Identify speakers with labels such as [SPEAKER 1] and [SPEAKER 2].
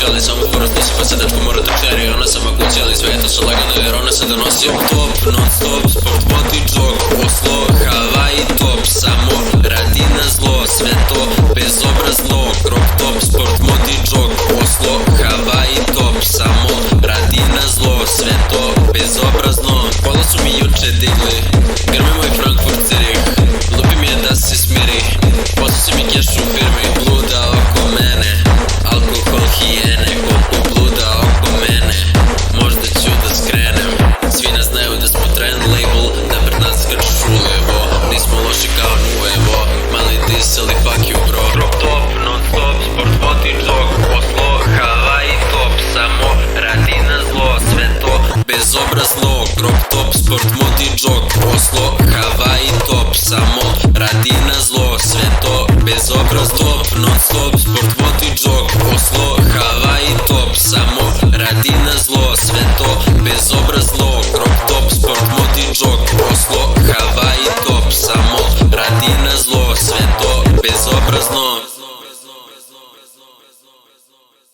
[SPEAKER 1] ali samo porasti se pa sedačko mora trčeri. Ona sama kuća, ali sve je to sad lagano jer ona se donosi top, non stop, sport, moti, jog, Oslo, Hawaii, top, samo radi na zlo, sve to bezobrazno. Crop top, sport, moti, jog, Oslo, Hawaii, top, samo radi na zlo, sve to bezobrazno. Pola su mi juče digli, grme moj Frankfurt Zurich, lupi mi je da se smiri, posao si mi keš u firmi. Bluda oko mene, alkohol, hijene, koliko bluda oko mene, možda ću da skrenem. Svi nas znaju da smo trend label, da pred nas skrčeš ulevo, nismo loši kao nuevo, mali dis ali fuck you bro. Crop top, non stop, sport, moti, jog, Oslo, Hawaii, top, samo radi na zlo, sve to bezobrazno. Crop top, sport, moti, jog, Oslo, Hawaii, top, samo radi na zlo, sve to bezobrazno. Top, non stop, sport,